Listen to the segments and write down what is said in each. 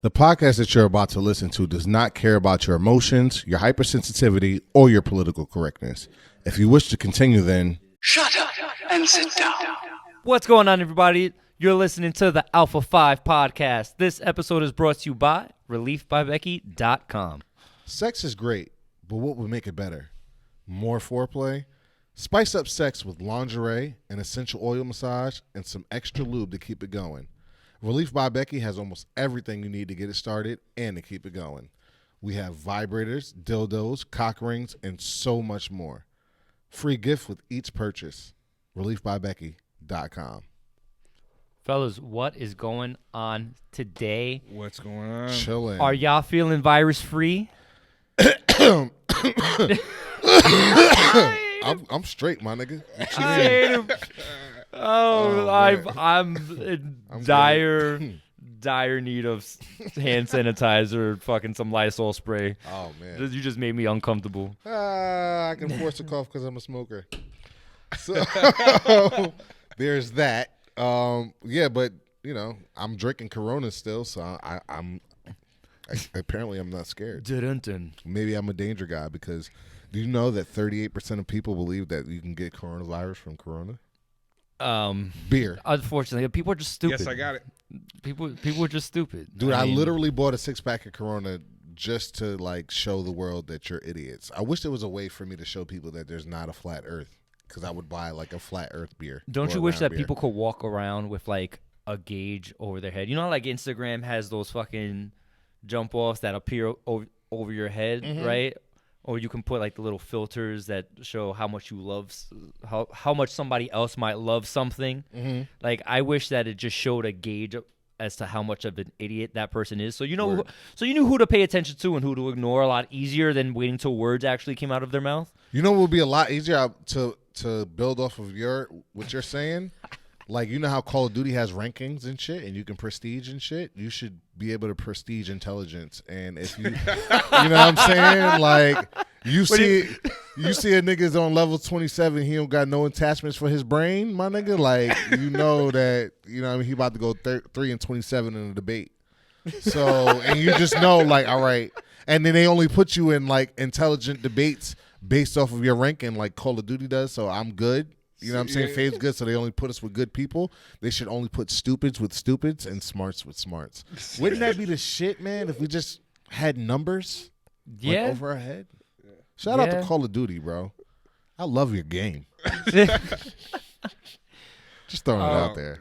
The podcast that you're about to listen to does not care about your emotions, your hypersensitivity, or your political correctness. If you wish to continue, then shut up and sit down. What's going on, everybody? You're listening to the A5-40 podcast. This episode is brought to you by reliefbybecky.com. sex is great, but what would make it better? More foreplay? Spice up sex with lingerie, an essential oil massage, and some extra lube to keep it going. Relief by Becky has almost everything you need to get it started and to keep it going. We have vibrators, dildos, cock rings, and so much more. Free gift with each purchase. reliefbybecky.com. Fellas, what is going on today? What's going on? Chilling. Are y'all feeling virus-free? I'm straight, my nigga. What you I mean? hate him. I'm in dire need of hand sanitizer, fucking some Lysol spray. Oh, man. You just made me uncomfortable. I can force a cough because I'm a smoker. So there's that. Yeah, but you know, I'm drinking Corona still, so I'm apparently I'm not scared. Dun-dun-dun. Maybe I'm a danger guy because do you know that 38% of people believe that you can get coronavirus from Corona? Beer. Unfortunately, people are just stupid. Yes, I got it. People are just stupid. Dude, I mean, literally bought a 6-pack of Corona just to like show the world that you're idiots. I wish there was a way for me to show people that there's not a flat earth because I would buy like a flat earth beer. Don't or you a wish round that beer. people could walk around with like a gauge over their head? You know, like Instagram has those fucking jump offs that appear over your head, right? Or you can put like the little filters that show how much you love, how much somebody else might love something. Like I wish that it just showed a gauge as to how much of an idiot that person is. So you know, so you knew who to pay attention to and who to ignore a lot easier than waiting till words actually came out of their mouth. You know what would be a lot easier to build off of what you're saying? Like, you know how Call of Duty has rankings and shit, and you can prestige and shit? You should be able to prestige intelligence. And if you, you know what I'm saying? Like, you see a nigga's on level 27, he don't got no attachments for his brain, my nigga. Like, you know that, you know what I mean, he about to go 3 and 27 in a debate. So, and you just know, like, all right. And then they only put you in, like, intelligent debates based off of your ranking, like Call of Duty does, so I'm good. You know what I'm saying? Fade's good, so they only put us with good people. They should only put stupids with stupids and smarts with smarts. Wouldn't that be the shit, man, if we just had numbers like, over our head? Shout out to Call of Duty, bro. I love your game. Just throwing it out there.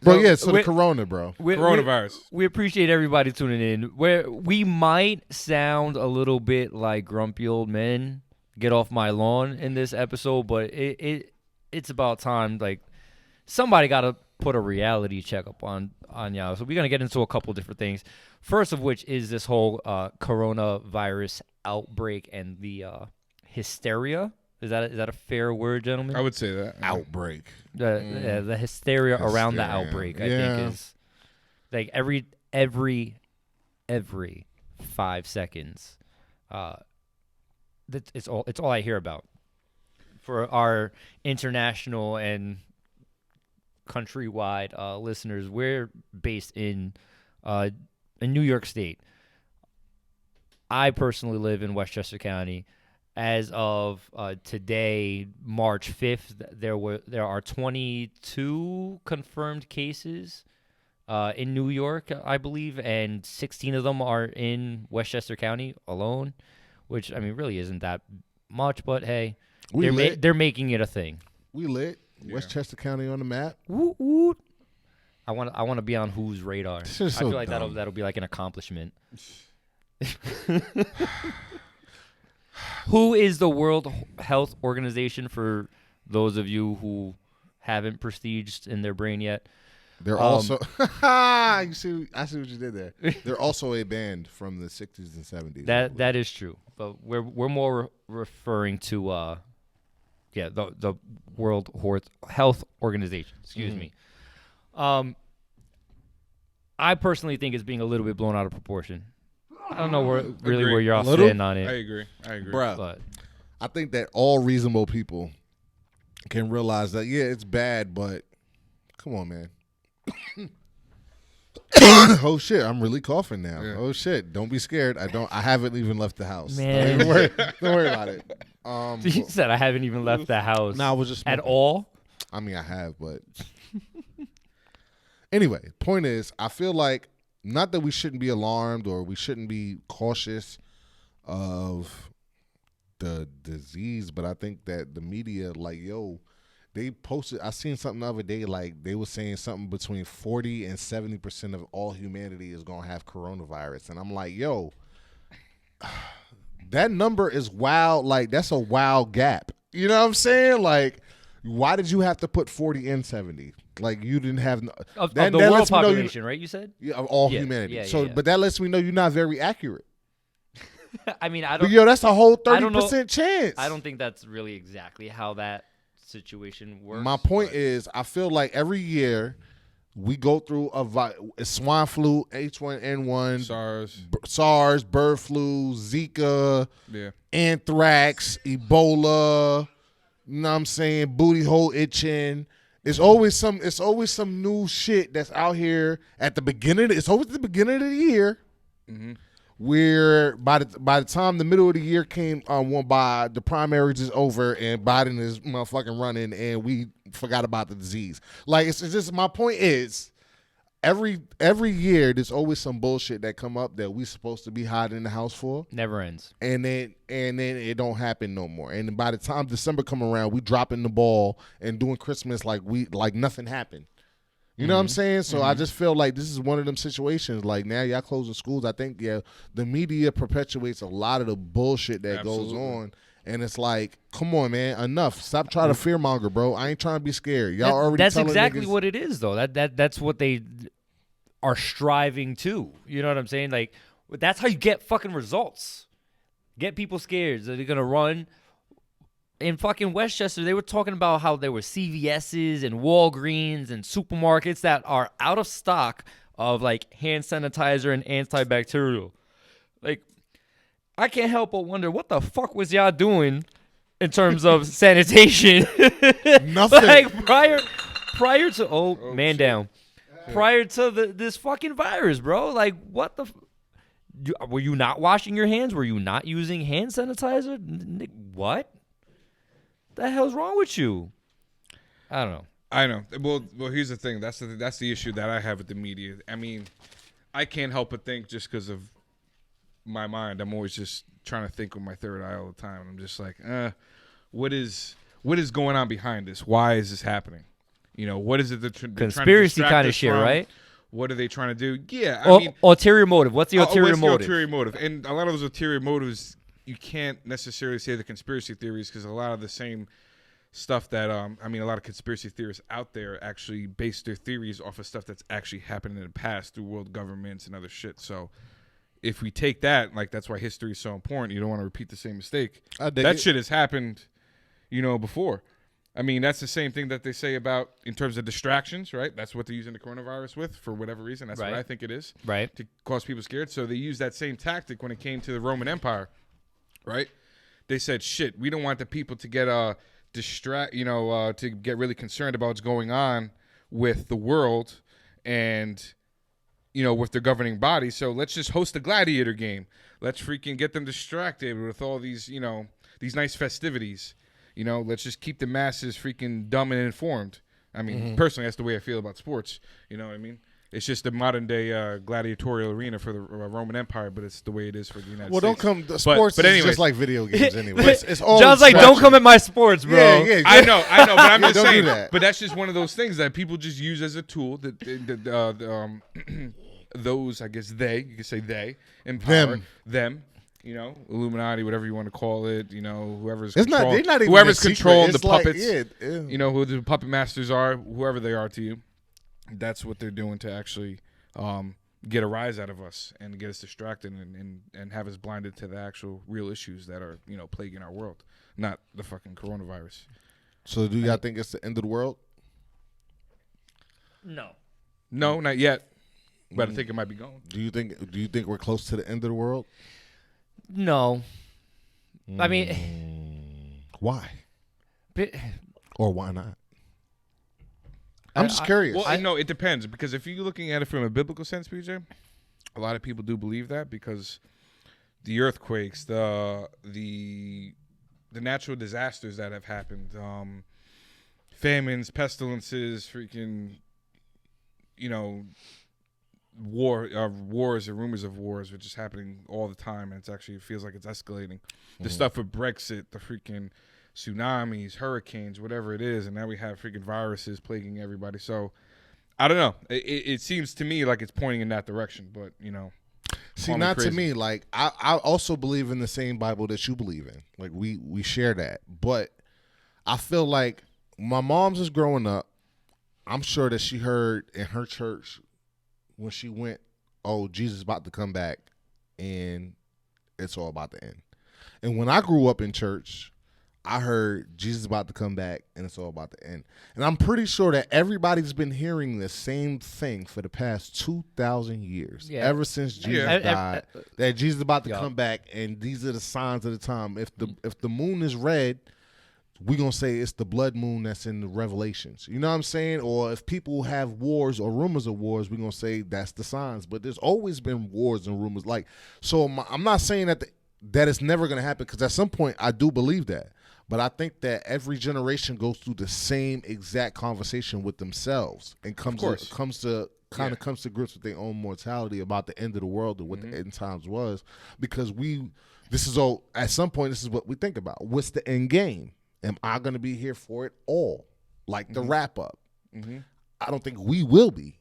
Bro, so the Corona, bro. Coronavirus. We appreciate everybody tuning in. We might sound a little bit like grumpy old men, get off my lawn in this episode, but it's about time. Like, somebody got to put a reality check up on y'all. So we're going to get into a couple different things. First of which is this whole coronavirus outbreak and the hysteria. Is that a fair word, gentlemen? I would say that. Outbreak. The hysteria around the outbreak, I think, is like every 5 seconds. It's all I hear about. For our international and countrywide listeners, we're based in New York State. I personally live in Westchester County. As of today, March 5th, there are 22 confirmed cases in New York, I believe, and 16 of them are in Westchester County alone, which, I mean, really isn't that much, but hey, they're making it a thing. We lit. Yeah. Westchester County on the map. Woot, woot. I want to be on whose radar. This is I so feel like dumb. that'll be like an accomplishment. Who is the World Health Organization for those of you who haven't prestiged in their brain yet? They're also I see what you did there. They're also a band from the 60s and 70s. That is true, but we're more referring to the World Health Organization. Excuse me. I personally think it's being a little bit blown out of proportion. I don't know where you're all standing on it. I agree. Bruh, but I think that all reasonable people can realize that, yeah, it's bad, but come on, man. Oh shit! I'm really coughing now. Yeah. Oh shit! Don't be scared. I haven't even left the house. Man. Don't worry about it. You said I haven't even left the house. No, I was just at smoking. all. I mean, I have, but anyway, point is, I feel like not that we shouldn't be alarmed or we shouldn't be cautious of the disease, but I think that the media, like, yo, they posted. I seen something the other day, like they were saying something between 40 and 70% of all humanity is gonna have coronavirus, and I'm like, yo, that number is wild. Like, that's a wild gap. You know what I'm saying? Like, why did you have to put 40 and 70? Like, you didn't have Of that, the that world lets me know population, right? You said? yeah, of all Yeah, humanity. yeah, So, yeah. but that lets me know you're not very accurate. I mean, I But don't. yo, that's a whole I don't know- 30% chance. I don't think that's really exactly how that situation works. My point but- is, I feel like every year we go through a swine flu, H1N1, SARS, bird flu, Zika, Yeah. anthrax, Ebola. You know what I'm saying? Booty hole itching. It's always some new shit that's out here at the beginning. It's always the beginning of the year. Mm-hmm. Where by the time the middle of the year came by, the primaries is over and Biden is motherfucking running and we forgot about the disease. Like, it's just, my point is, every year there's always some bullshit that come up that we supposed to be hiding in the house for, Never ends. and then it don't happen no more. And by the time December come around, we dropping the ball and doing Christmas like nothing happened. You know what I'm saying? So I just feel like this is one of them situations. Like, now y'all closing schools. I think, the media perpetuates a lot of the bullshit that goes on. And it's like, come on, man, enough. Stop trying to fearmonger, bro. I ain't trying to be scared. Y'all already That's telling exactly niggas, what it is, though. That's what they are striving to. You know what I'm saying? Like, that's how you get fucking results. Get people scared. So they're gonna run. In fucking Westchester, they were talking about how there were CVS's and Walgreens and supermarkets that are out of stock of, like, hand sanitizer and antibacterial. Like, I can't help but wonder what the fuck was y'all doing in terms of sanitation. Nothing. Like, prior to man shit. down. Prior to this fucking virus, bro. Like, what the were you not washing your hands? Were you not using hand sanitizer? What? The hell's wrong with you? I don't know. I know. Well, here's the thing. That's the issue that I have with the media. I mean, I can't help but think, just because of my mind, I'm always just trying to think with my third eye all the time. I'm just like, what is going on behind this? Why is this happening? You know, what is it that they're Conspiracy trying to kind of distract us shit, from? right? What are they trying to do? Yeah, I mean, ulterior motive. What's the ulterior what's the motive? ulterior motive? And a lot of those ulterior motives, you can't necessarily say the conspiracy theories, because a lot of the same stuff that a lot of conspiracy theorists out there actually base their theories off of stuff that's actually happened in the past through world governments and other shit. So if we take that, like, that's why history is so important. You don't want to repeat the same mistake. That shit has happened, before. I mean, that's the same thing that they say about in terms of distractions, right? That's what they're using the coronavirus with for whatever reason. That's Right. what I think it is. Right. To cause people scared. So they use that same tactic when it came to the Roman Empire, right? They said, shit, we don't want the people to get to get really concerned about what's going on with the world and, with their governing body. So let's just host a gladiator game. Let's freaking get them distracted with all these, these nice festivities. Let's just keep the masses freaking dumb and informed. I mean, personally, that's the way I feel about sports. You know what I mean? It's just the modern day gladiatorial arena for the Roman Empire, but it's the way it is for the United well, States. don't come. The sports but is anyways. just like video games anyway. It's all John's like, don't come at my sports, bro. Yeah. I know, but I'm just don't do saying. that. But that's just one of those things that people just use as a tool. Those, I guess, you could say they, empower them. Illuminati, whatever you want to call it. Whoever's It's not. They're not even whoever's a secret. controlling the It's like, puppets. yeah. Who the puppet masters are, whoever they are to you. That's what they're doing to actually get a rise out of us and get us distracted and have us blinded to the actual real issues that are plaguing our world, not the fucking coronavirus. So do y'all think it's the end of the world? No. No, not yet. But I think it might be going. Do you think we're close to the end of the world? No. I mean, Why? but, Or why not? I'm just curious. Well, no, it depends, because if you're looking at it from a biblical sense, PJ, a lot of people do believe that, because the earthquakes, the natural disasters that have happened, famines, pestilences, freaking, wars and rumors of wars, which is happening all the time, and it feels like it's escalating. The stuff with Brexit, the freaking tsunamis, hurricanes, whatever it is, and now we have freaking viruses plaguing everybody. So I don't know. It seems to me like it's pointing in that direction, but See, not to me. Like I also believe in the same Bible that you believe in. Like we share that, but I feel like my mom's is growing up. I'm sure that she heard in her church when she went, "Oh, Jesus is about to come back, and it's all about to end." And when I grew up in church, I heard Jesus is about to come back, and it's all about to end. And I'm pretty sure that everybody's been hearing the same thing for the past 2,000 years, ever since Jesus died. That Jesus is about to come back, and these are the signs of the time. If the moon is red, we're going to say it's the blood moon that's in the Revelations. You know what I'm saying? Or if people have wars or rumors of wars, we're going to say that's the signs. But there's always been wars and rumors. I'm not saying that it's never going to happen, because at some point I do believe that. But I think that every generation goes through the same exact conversation with themselves and comes to grips with their own mortality about the end of the world and what the end times was. Because at some point, this is what we think about. What's the end game? Am I going to be here for it all? Like the wrap up. I don't think we will be,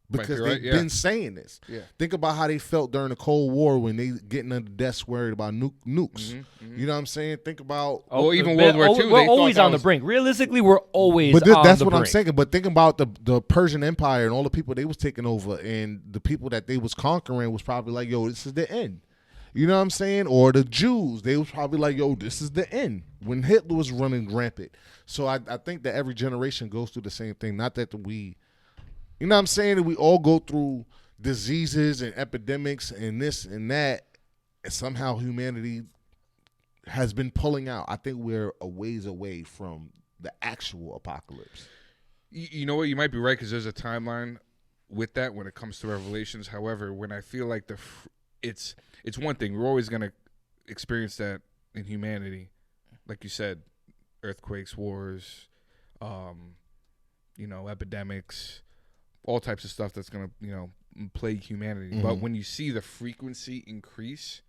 because they've been saying this. Think about how they felt during the Cold War when they getting under the desk worried about nukes. You know what I'm saying? Think about even World War II. We're always on the brink. Realistically, we're always on the brink. That's what I'm saying. But think about the Persian Empire and all the people they was taking over, and the people that they was conquering was probably like, yo, this is the end. You know what I'm saying? Or the Jews, they was probably like, yo, this is the end, when Hitler was running rampant. So I think that every generation goes through the same thing. Not that we, you know what I'm saying, that we all go through diseases and epidemics and this and that, and somehow humanity has been pulling out. I think we're a ways away from the actual apocalypse. You know what? You might be right, because there's a timeline with that when it comes to Revelations. However, when I feel like it's one thing, we're always going to experience that in humanity. Like you said, earthquakes, wars, epidemics, all types of stuff that's going to, plague humanity. But when you see the frequency increase,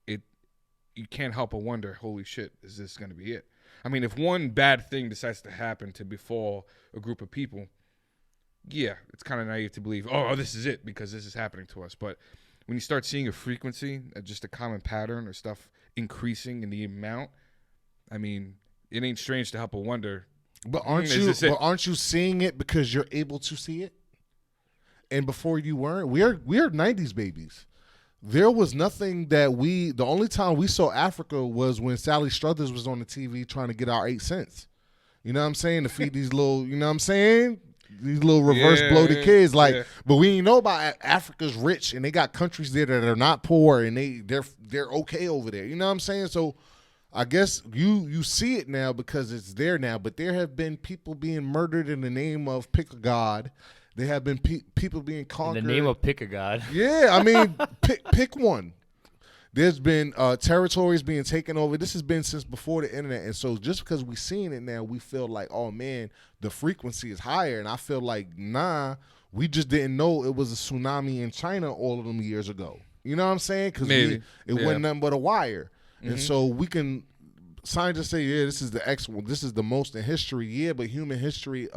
you can't help but wonder, holy shit, is this going to be it? I mean, if one bad thing decides to happen to befall a group of people, yeah, it's kind of naive to believe, oh, this is it, because this is happening to us. But when you start seeing a frequency, just a common pattern or stuff increasing in the amount, I mean, it ain't strange to help but wonder. But aren't you seeing it because you're able to see it? And before you weren't. We are 90s babies. There was nothing that the only time we saw Africa was when Sally Struthers was on the TV trying to get our 8 cents. You know what I'm saying? To feed these little, you know what I'm saying? These little reverse bloated kids. But we didn't know about Africa's rich, and they got countries there that are not poor, and they're okay over there. You know what I'm saying? So I guess you see it now because it's there now, but there have been people being murdered in the name of pick a god. There have been people being conquered. In the name of pick a god. Yeah, I mean, pick one. There's been territories being taken over. This has been since before the internet. And so just because we're seeing it now, we feel like, oh, man, the frequency is higher. And I feel like, nah, we just didn't know it was a tsunami in China all of them years ago. You know what I'm saying? Because it wasn't nothing but a wire. And so scientists say, yeah, this is the excellent. This is the most in history. Yeah, but human history,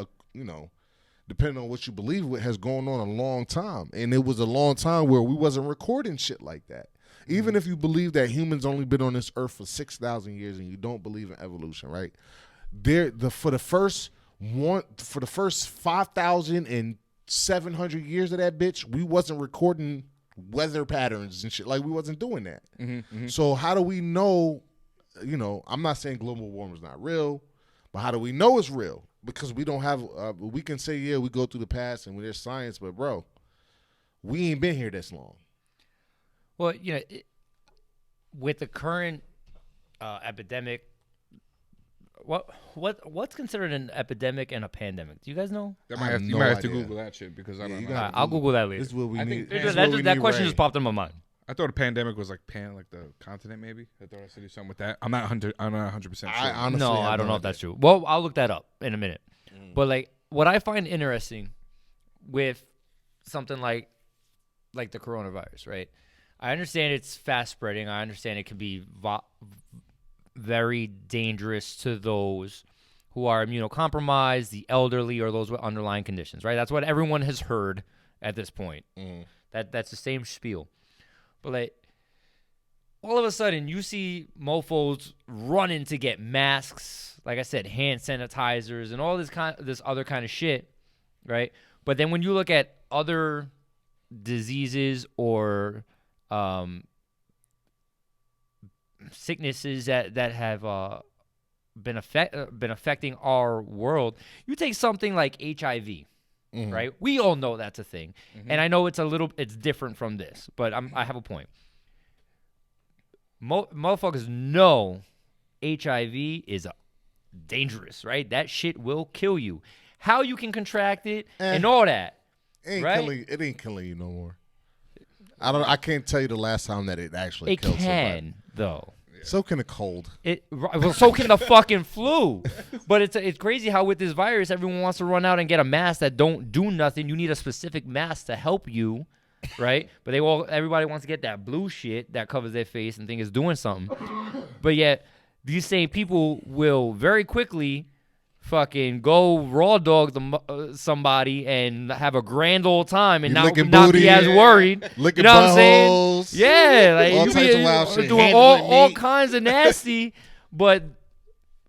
depending on what you believe with, has gone on a long time. And it was a long time where we wasn't recording shit like that. Even if you believe that humans only been on this earth for 6,000 years and you don't believe in evolution, right? For the first 5,700 years of that bitch, we wasn't recording weather patterns and shit. Like, we wasn't doing that. So how do we know, I'm not saying global warming is not real, but how do we know it's real? Because we don't have, we can say, yeah, we go through the past and there's science, but bro, we ain't been here this long. Well, with the current epidemic what's considered an epidemic and a pandemic? Do you guys know? That I might have have, you no might have to idea. Google that shit because I Yeah, don't you know. got- Alright, I'll Google that later. This is what we I need. think this is what we That need question Ray. just popped in my mind. I thought a pandemic was like the continent maybe. I thought I said something with that. I'm not 100% sure. I honestly No, have I don't know if idea. that's true. Well, I'll look that up in a minute. But like, what I find interesting with something like the coronavirus, right? I understand it's fast spreading. I understand it can be very dangerous to those who are immunocompromised, the elderly, or those with underlying conditions, right? That's what everyone has heard at this point. That's the same spiel. But like, all of a sudden, you see mofos running to get masks, like I said, hand sanitizers, and all this other kind of shit, right? But then when you look at other diseases or sicknesses that have been affecting our world, you take something like HIV, right? We all know that's a thing, and I know it's different from this, but I have a point. Motherfuckers know HIV is dangerous, right? That shit will kill you. How you can contract it and all that, right? It ain't killing you no more. I can't tell you the last time that it actually It killed somebody. can though. So can a cold. Well, so can the fucking flu. But it's crazy how with this virus, everyone wants to run out and get a mask that don't do nothing. You need a specific mask to help you, right? But everybody wants to get that blue shit that covers their face and think it's doing something. But yet, these same people will very quickly fucking go raw dog somebody and have a grand old time and not booty, be as worried. Licking You know what I'm saying? buttholes. Yeah, like All you types be of wild shit. doing Handling all meat. kinds of nasty, but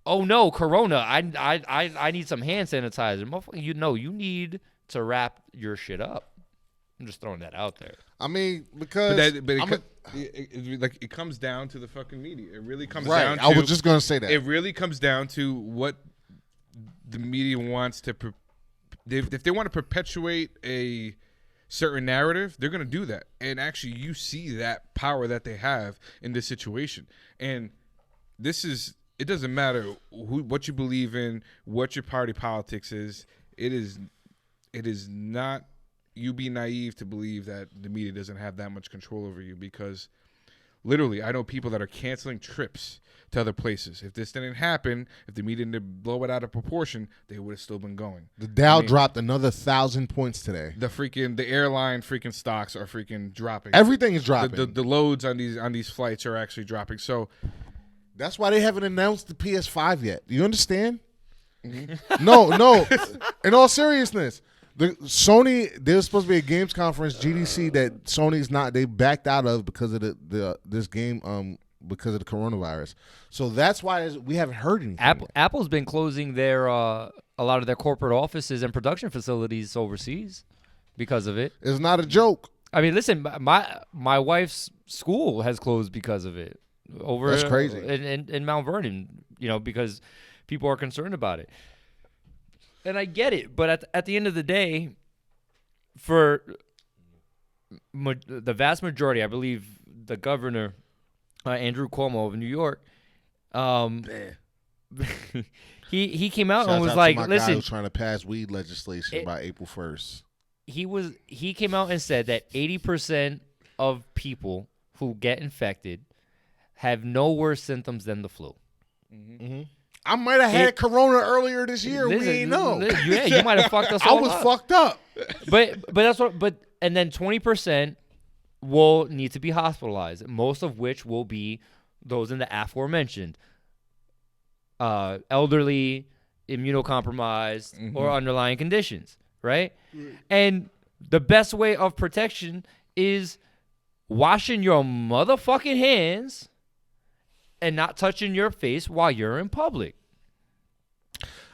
oh no, Corona! I need some hand sanitizer, motherfucker. You need to wrap your shit up. I'm just throwing that out there. I mean, because it comes down to the fucking media. It really comes right. down to. I was just gonna say that. It really comes down to what the media wants to. If they want to perpetuate a certain narrative, they're going to do that. And actually, you see that power that they have in this situation. And it doesn't matter what you believe in, what your party politics is. It is not. You be naive to believe that the media doesn't have that much control over you, because literally, I know people that are canceling trips to other places. If this didn't happen, if the media didn't blow it out of proportion, they would have still been going. The Dow dropped another 1,000 points today. The airline freaking stocks are freaking dropping. Everything is dropping. The loads on these flights are actually dropping. So that's why they haven't announced the PS5 yet. Do you understand? No. In all seriousness, there was supposed to be a games conference, GDC, that Sony's not. They backed out of because of this game. Because of the coronavirus. So that's why we haven't heard anything. Apple's been closing their a lot of their corporate offices and production facilities overseas because of it. It's not a joke. I mean, listen, my wife's school has closed because of it. That's crazy. In Mount Vernon, because people are concerned about it. And I get it, but at the end of the day, for the vast majority, I believe the governor, Andrew Cuomo of New York, he came out and was like, "Listen, guy who's trying to pass weed legislation by April 1st." He came out and said that 80% of people who get infected have no worse symptoms than the flu. Mm-hmm. I might have had corona earlier this year. We ain't know. Yeah, you might have fucked us I all was up. fucked up. But that's what. But and then 20% will need to be hospitalized, most of which will be those in the aforementioned elderly, immunocompromised, or underlying conditions, right? And the best way of protection is washing your motherfucking hands and not touching your face while you're in public.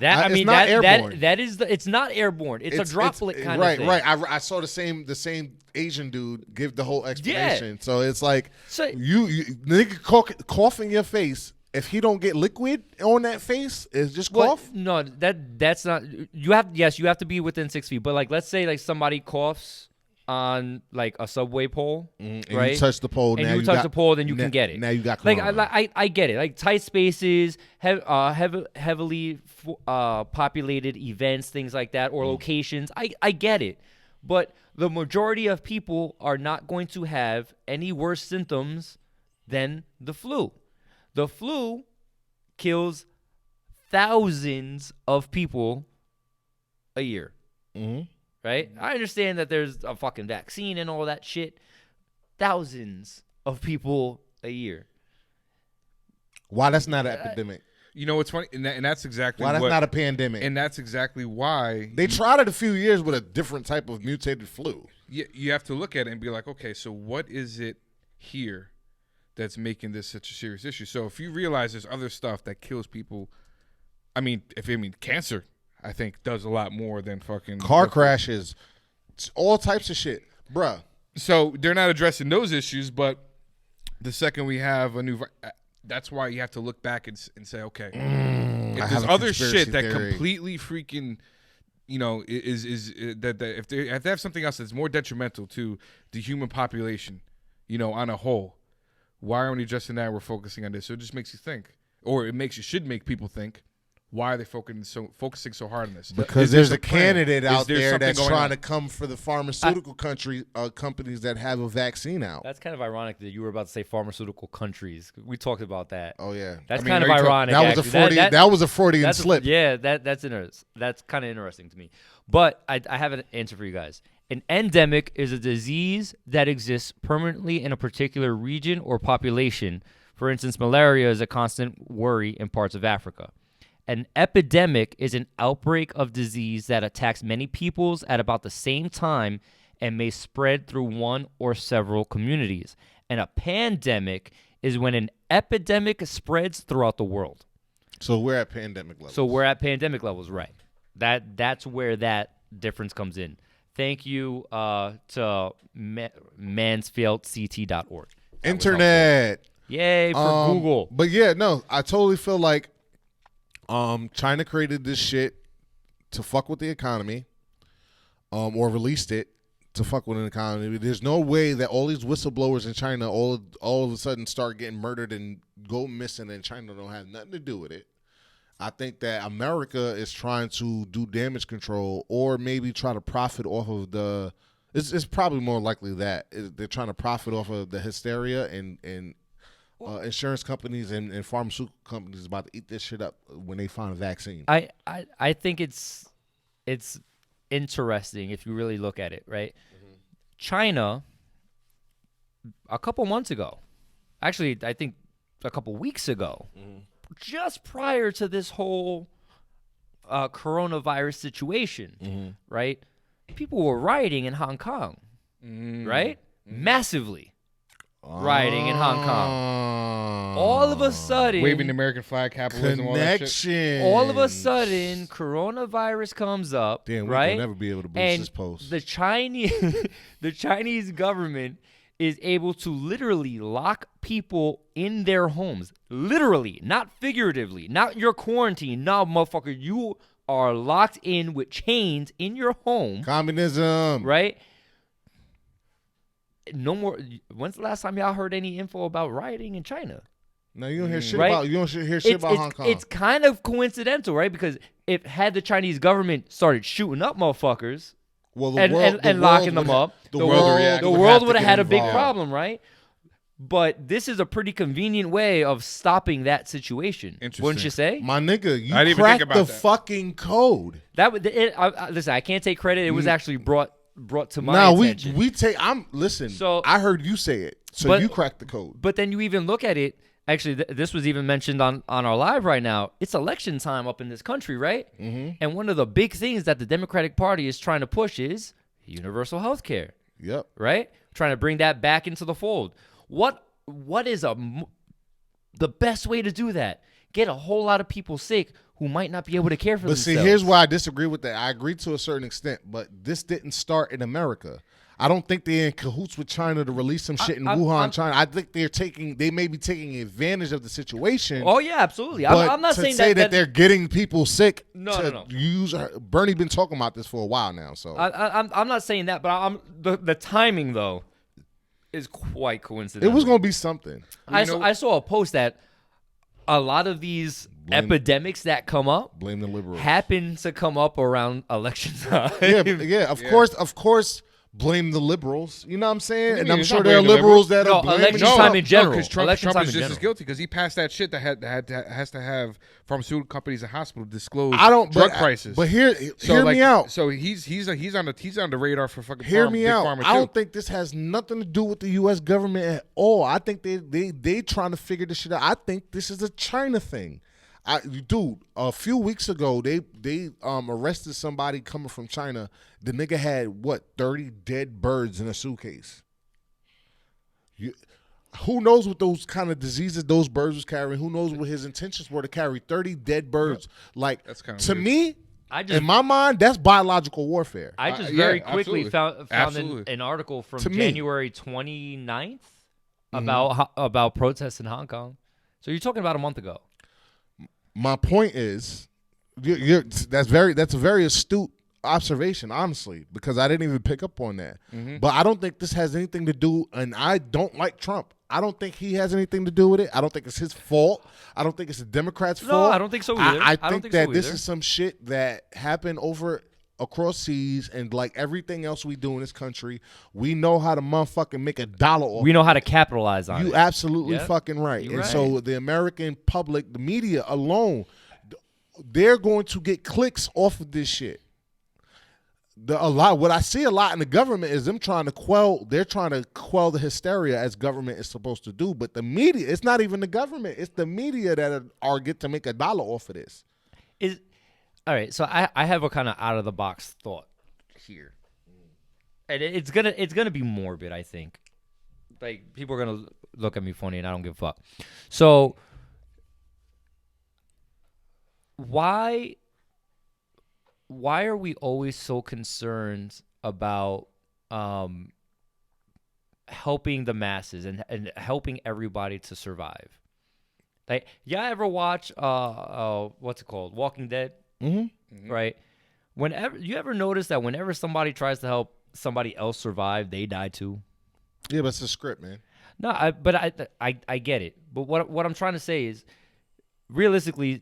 It's not airborne. It's not airborne. It's a droplet kind of thing. Right. I saw the same Asian dude give the whole explanation. Yeah. So it's like you nigga cough in your face. If he don't get liquid on that face, it's just cough. No, that's not. You have to be within 6 feet. But like, let's say like somebody coughs on like a subway pole, And right? you touch the pole, and now you touch the pole, then you can get it. Now you got like corona. I get it. Like tight spaces, heavily populated events, things like that, or locations. I get it, but the majority of people are not going to have any worse symptoms than the flu. The flu kills thousands of people a year. Right? I understand that there's a fucking vaccine and all that shit. Thousands of people a year. Why that's not an epidemic? You know what's funny? And that's exactly Why that's not a pandemic? And that's exactly why They tried it a few years with a different type of mutated flu. you have to look at it and be like, okay, so what is it here that's making this such a serious issue? So if you realize there's other stuff that kills people, cancer, I think, does a lot more than fucking Car crashes, all types of shit, bruh. So they're not addressing those issues, but the second we have a new, that's why you have to look back and say, okay, if there's other shit that completely freaking, is that if they have something else that's more detrimental to the human population, on a whole, why aren't we addressing that? We're focusing on this, so it just makes you think, or it should make people think. Why are they focusing so hard on this? Because there's a candidate out there there that's trying to on? come for the pharmaceutical companies that have a vaccine out. That's kind of ironic that you were about to say pharmaceutical countries. We talked about that. Oh yeah, That's kind of ironic. That was a that was a Freudian slip. Yeah, that's interesting. That's kind of interesting to me. But I have an answer for you guys. An endemic is a disease that exists permanently in a particular region or population. For instance, malaria is a constant worry in parts of Africa. An epidemic is an outbreak of disease that attacks many peoples at about the same time and may spread through one or several communities. And a pandemic is when an epidemic spreads throughout the world. So we're at pandemic levels. So we're at pandemic levels, right? That's where that difference comes in. Thank you to mansfieldct.org. Internet. Yay for Google. But yeah, no, I totally feel like China created this shit to fuck with the economy, or released it to fuck with an economy. There's no way that all these whistleblowers in China all of a sudden start getting murdered and go missing, and China don't have nothing to do with it. I think that America is trying to do damage control, or maybe try to profit off of the. It's probably more likely that they're trying to profit off of the hysteria and insurance companies and pharmaceutical companies about to eat this shit up when they find a vaccine. I think it's interesting if you really look at it, right? Mm-hmm. China, a couple months ago, actually, I think a couple weeks ago, just prior to this whole coronavirus situation, right? People were rioting in Hong Kong, right? Massively. Rioting in Hong Kong. All of a sudden, waving the American flag, capitalism, all that shit. All of a sudden, coronavirus comes up. Damn, right? We'll never be able to boost and this post. The Chinese government is able to literally lock people in their homes. Literally, not figuratively, not your quarantine. No, motherfucker, you are locked in with chains in your home. Communism. Right? No more. When's the last time y'all heard any info about rioting in China? No, you don't hear shit about. You don't hear shit about Hong Kong. It's kind of coincidental, right? Because had the Chinese government started shooting up motherfuckers, and locking them up, the world would have had a big problem, right? But this is a pretty convenient way of stopping that situation. Wouldn't you say? My nigga, you cracked the fucking code. Listen, I can't take credit. It was actually brought to my attention. Listen. So I heard you say it. So you cracked the code. But then you even look at it. Actually, this was even mentioned on our live right now. It's election time up in this country, right? Mm-hmm. And one of the big things that the Democratic Party is trying to push is universal health care. Yep. Right? Trying to bring that back into the fold. What is the best way to do that? Get a whole lot of people sick who might not be able to care for themselves. But see, here's why I disagree with that. I agree to a certain extent, but this didn't start in America. I don't think they're in cahoots with China to release some shit in Wuhan, China. I think they may be taking advantage of the situation. Oh yeah, absolutely. But I'm not to saying say that they're getting people sick. No. Bernie been talking about this for a while now. So I'm not saying that, but the timing though is quite coincidental. it was gonna be something. I saw a post that a lot of these epidemics that come up Blame the liberals. happen to come up around election time. Yeah. Of course. Blame the liberals. You know what I'm saying? And I'm it's sure not there are blaming the liberals that No, are blaming election Trump. time in general. because Trump Election time is in just as general. guilty because he passed that shit that has to have pharmaceutical companies and hospitals disclose drug prices. But hear So, me out. So he's on the radar for fucking. Hear me big out. pharma I too. don't think this has nothing to do with the U.S. government at all. I think they trying to figure this shit out. I think this is a China thing. Dude, a few weeks ago they arrested somebody coming from China. The nigga had 30 dead birds in a suitcase. Who knows what those kind of diseases those birds was carrying? Who knows what his intentions were to carry 30 dead birds? Like, That's kinda to weird. me, in my mind, that's biological warfare. I just yeah, very quickly absolutely. found an article from To me. January 29th about protests in Hong Kong. So you're talking about a month ago. My point is, that's a very astute observation, honestly, because I didn't even pick up on that. But I don't think this has anything to do, and I don't like Trump. I don't think he has anything to do with it. I don't think it's his fault. I don't think it's the Democrats' fault. I don't think so either. I don't think think that so this either. is some shit that happened across seas, and like everything else we do in this country, we know how to motherfucking make $1 off. We know how to capitalize on You it. absolutely Yeah. fucking right. You're And right. so the American public, the media alone, they're going to get clicks off of this shit. What I see a lot in the government is them trying to quell the hysteria as government is supposed to do. But the media, it's not even the government, it's the media that are get to make $1 off of this. All right, so I have a kind of out of the box thought here, and it's gonna be morbid. I think, like, people are gonna look at me funny, and I don't give a fuck. So why are we always so concerned about helping the masses and helping everybody to survive? Like, y'all ever watch what's it called, Walking Dead? Right. Whenever you ever notice that whenever somebody tries to help somebody else survive, they die too. Yeah, but it's a script, man. No, I get it. But what I'm trying to say is, realistically,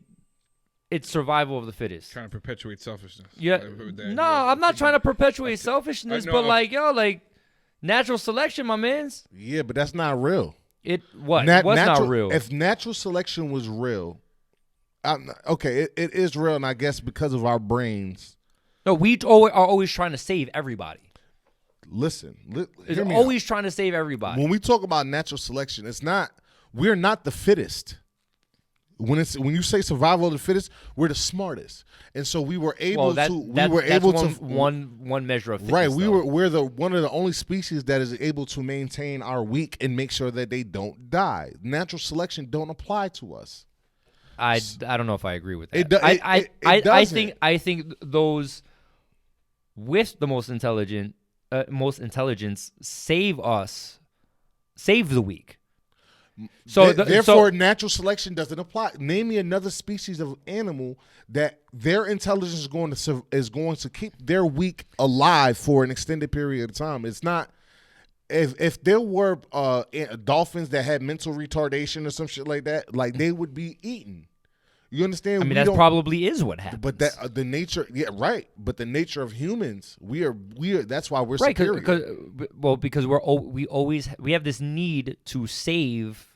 it's survival of the fittest. Trying to perpetuate selfishness. Yeah. No, I'm not trying to perpetuate selfishness, but like natural selection, my mans. Yeah, but that's not real. What's not real? If natural selection was real, okay, it is real, and I guess because of our brains. No, we are always trying to save everybody. Listen, It's always trying to save everybody. When we talk about natural selection, we're not the fittest. When you say survival of the fittest, we're the smartest, and so we were able that's one measure of fitness, right. though. We're one of the only species that is able to maintain our weak and make sure that they don't die. Natural selection don't apply to us. I don't know if I agree with that. It doesn't. I think those with the most intelligence save the weak. So therefore, natural selection doesn't apply. Name me another species of animal that their intelligence is going to keep their weak alive for an extended period of time. It's not. If there were dolphins that had mental retardation or some shit like that, like they would be eaten. You understand? I mean, that probably is what happens. But that the nature, yeah, right. But the nature of humans, we are. That's why we're right, superior. Because we have this need to save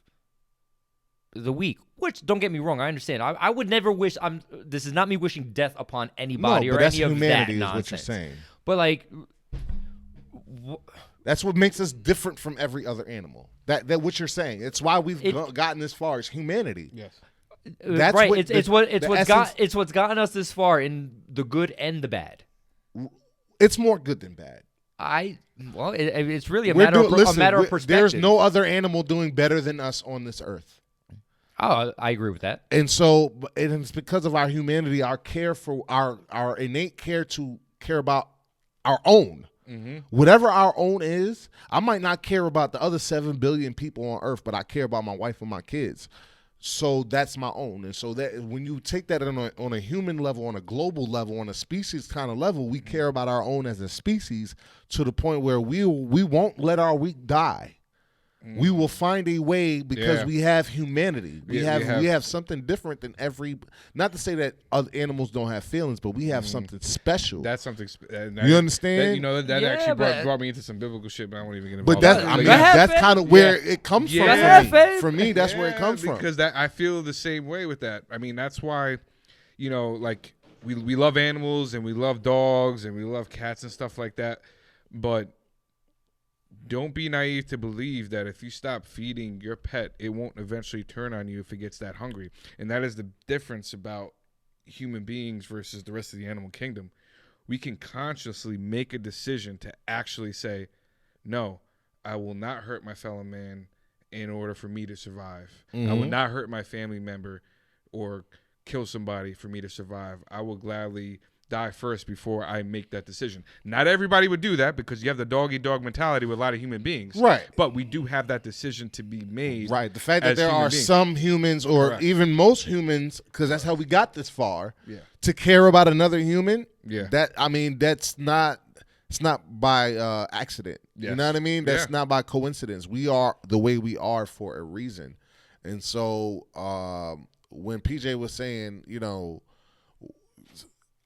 the weak. Which, don't get me wrong, I understand. I would never wish. This is not me wishing death upon anybody or any of that humanity is nonsense. what you're saying. But like. That's what makes us different from every other animal. That what you're saying. It's why we've gotten this far as humanity. Yes. That's right. What It's what's gotten us this far in the good and the bad. It's more good than bad. It's really a matter of perspective. There's no other animal doing better than us on this earth. Oh, I agree with that. And so, it's because of our humanity, our care for our innate care to care about our own. Whatever our own is, I might not care about the other 7 billion people on Earth, but I care about my wife and my kids. So that's my own. And so that when you take that on a human level, on a global level, on a species kind of level, we care about our own as a species to the point where we won't let our weak die. We will find a way because we have humanity. We have something different than every. Not to say that other animals don't have feelings, but we have something special. That's something. You understand? That actually brought me into some biblical shit, but I won't even get But involved. that's kind of where it comes from. For me, that's where it comes from. Because I feel the same way with that. I mean, that's why, like we love animals and we love dogs and we love cats and stuff like that, but. Don't be naive to believe that if you stop feeding your pet, it won't eventually turn on you if it gets that hungry. And that is the difference about human beings versus the rest of the animal kingdom. We can consciously make a decision to actually say, no, I will not hurt my fellow man in order for me to survive. I will not hurt my family member or kill somebody for me to survive. I will gladly die first before I make that decision. Not everybody would do that because you have the dog-eat-dog mentality with a lot of human beings. Right. But we do have that decision to be made. Right. The fact that there are some humans or even most humans, because that's how we got this far, to care about another human, it's not by accident. Yes. You know what I mean? That's not by coincidence. We are the way we are for a reason. And so when PJ was saying,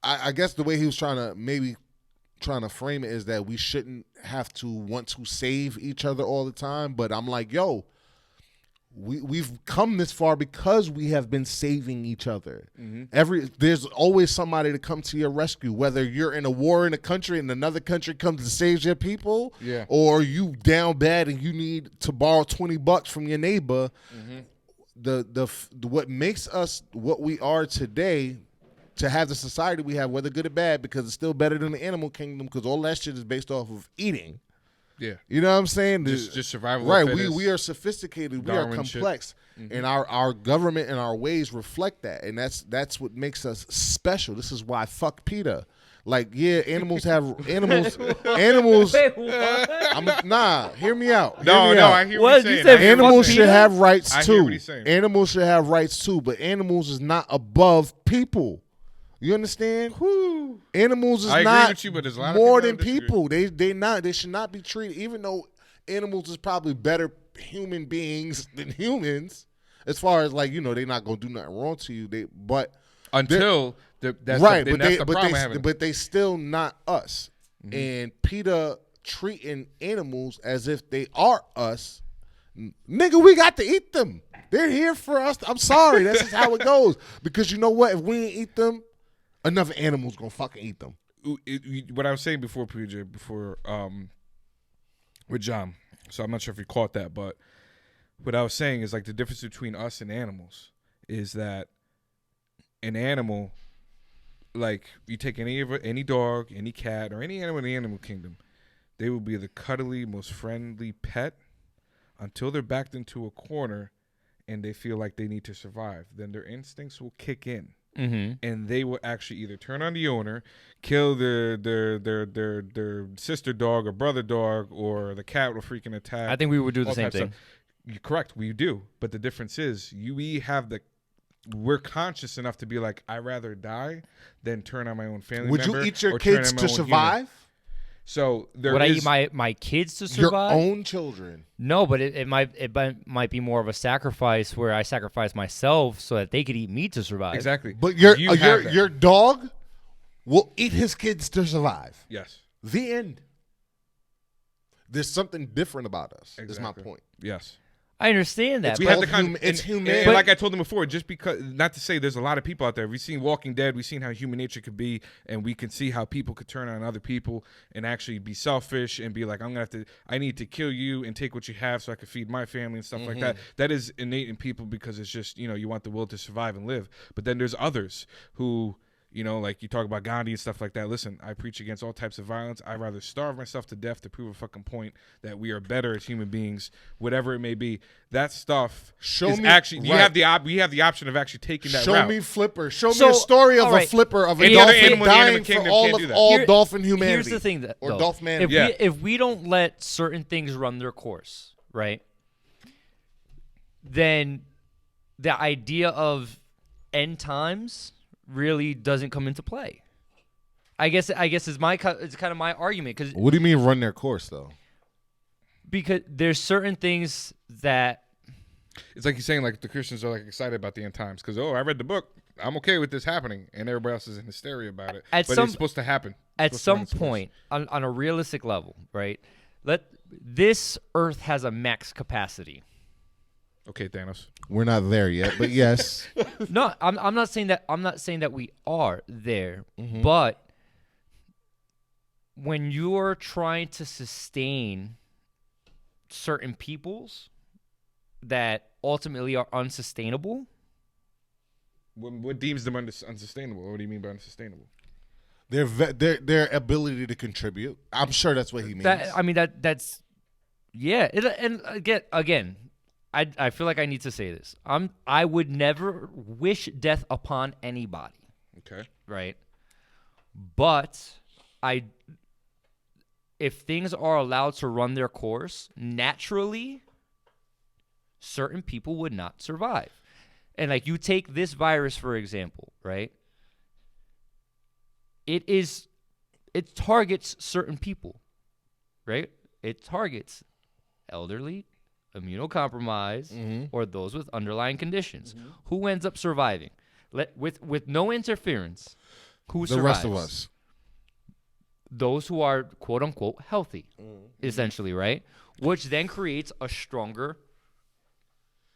I guess the way he was trying to frame it is that we shouldn't have to want to save each other all the time. But I'm like, yo, we've come this far because we have been saving each other. There's always somebody to come to your rescue, whether you're in a war in a country and another country comes and saves your people, or you down bad and you need to borrow $20 from your neighbor. What makes us what we are today, to have the society we have, whether good or bad, because it's still better than the animal kingdom, because all that shit is based off of eating. Yeah. You know what I'm saying? Just survival. Right. We are sophisticated. Darwin, we are complex. And our government and our ways reflect that. And that's what makes us special. This is why fuck PETA. Like, animals have animals. Wait, what? Hear me out. I hear what you're saying. Animals should have rights I too. hear what he's saying. Animals should have rights too, but animals is not above people. You understand? Whew. Animals is not you, but there's a lot more of than people. They should not be treated, even though animals is probably better human beings than humans, as far as like, they're not gonna do nothing wrong to you. But they still not us. And PETA treating animals as if they are us. Nigga, we got to eat them. They're here for us. I'm sorry, that's just how it goes. Because you know what? If we ain't eat them, another animal's gonna fucking eat them. What I was saying before, PJ, with John, so I'm not sure if you caught that, but what I was saying is like the difference between us and animals is that an animal, like you take any dog, any cat, or any animal in the animal kingdom, they will be the cuddly, most friendly pet until they're backed into a corner and they feel like they need to survive. Then their instincts will kick in. And they will actually either turn on the owner, kill their sister dog or brother dog, or the cat will freaking attack. I think we would do the same thing. You're correct, we do. But the difference is we're conscious enough to be like, I'd rather die than turn on my own family member. Would you eat your kids to survive? Human. So would I eat my kids to survive? Your own children? No, but it might be more of a sacrifice where I sacrifice myself so that they could eat me to survive. Exactly. But your dog will eat his kids to survive. Yes. The end. There's something different about us. Exactly. Is my point. Yes. I understand that. It's human. And like I told them before, just because, not to say there's a lot of people out there. We've seen Walking Dead. We've seen how human nature could be, and we can see how people could turn on other people and actually be selfish and be like, I need to kill you and take what you have so I can feed my family and stuff like that. That is innate in people because it's just, you want the will to survive and live. But then there's others who You know, like you talk about Gandhi and stuff like that. Listen, I preach against all types of violence. I'd rather starve myself to death to prove a fucking point that we are better as human beings, whatever it may be. That stuff actually you have the option of actually taking that route. Show me Flipper. Show me a story of a Flipper of a Any other dolphin animal in the dying animal kingdom for all dolphin humanity. Here's the thing, or dolphin. If we don't let certain things run their course, right? Then the idea of end times really doesn't come into play. I guess it's kind of my argument. Cause what do you mean run their course though? Because there's certain things that it's like you're saying, like the Christians are like excited about the end times because I read the book, I'm okay with this happening, and everybody else is in hysteria about it. But it's supposed to happen at some point on a realistic level, right? This Earth has a max capacity. Okay, Thanos. We're not there yet, but yes. No, I'm not saying that. I'm not saying that we are there, Mm-hmm. but when you're trying to sustain certain peoples that ultimately are unsustainable, what deems them unsustainable? What do you mean by unsustainable? Their ability to contribute. I'm sure that's what he means. That's yeah. And again. I feel like I need to say this. I would never wish death upon anybody. Okay. Right? But if things are allowed to run their course, naturally certain people would not survive. And like you take this virus for example, right? It targets certain people. Right? It targets elderly, immunocompromised, or those with underlying conditions. Who ends up surviving? With no interference, who survives? The rest of us. Those who are quote unquote healthy, essentially, right? Which then creates a stronger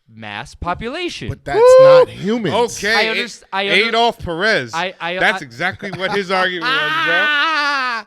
mass population. But that's not humans. Okay, Adolf Perez. That's exactly what his argument was, bro.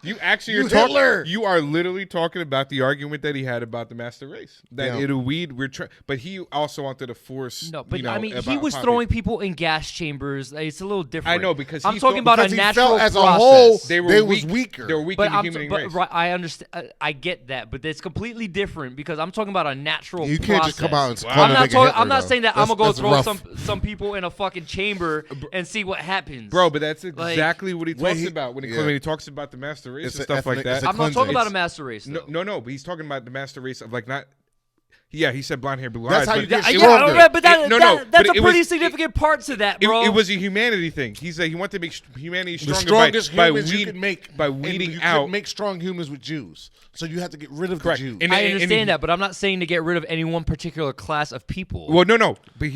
You are literally talking about the argument that he had about the master race. That it'll weed. But he also wanted to force. No, but he was throwing people in gas chambers. It's a little different. I know because I'm talking about a natural as process. A whole, they were weaker. They were weak in the human race. Right, I understand. I get that, but it's completely different because I'm talking about a natural. You can't just come out and I'm not saying that I'm gonna go throw some people in a fucking chamber and see what happens, bro. But that's exactly what he talks about when he talks about the master race and stuff like that. I'm not talking about a master race. Though. No, but he's talking about the master race of like not. Yeah, he said blonde hair, blue That's eyes. how you get stronger. Yeah, but that's a pretty was, significant part to that, bro. It was a humanity thing. He said he wanted to make humanity stronger the strongest by humans you can make by weeding you out. Couldn't make strong humans with Jews, so you have to get rid of Correct. the Jews. I understand that, but I'm not saying to get rid of any one particular class of people. Well, no, but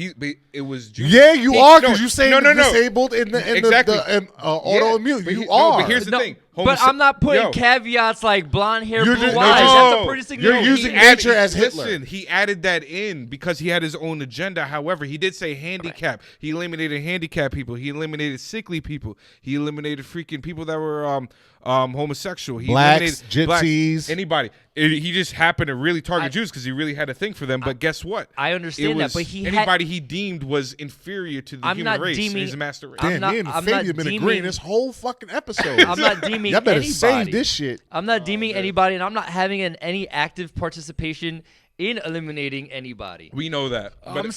it was Jews. Yeah, you are because you say disabled in the exactly. autoimmune. Yeah, you are. But here's the thing. But I'm not putting caveats like blonde hair, blue eyes. No, That's a pretty significant. You're using nature as Hitler. Listen, he added that in because he had his own agenda. However, he did say handicap. He eliminated handicapped people. He eliminated sickly people. He eliminated freaking people that were homosexual. He Blacks, eliminated gypsies, anybody. He just happened to really target Jews because he really had a thing for them. But guess what? I understand that, but anybody he deemed was inferior to the human race. He's a master race. Damn, me and Fabi have been agreeing this whole fucking episode. I'm not deeming Y'all better anybody. save this shit. I'm not deeming anybody, and I'm not having any active participation in eliminating anybody. We know that. I'm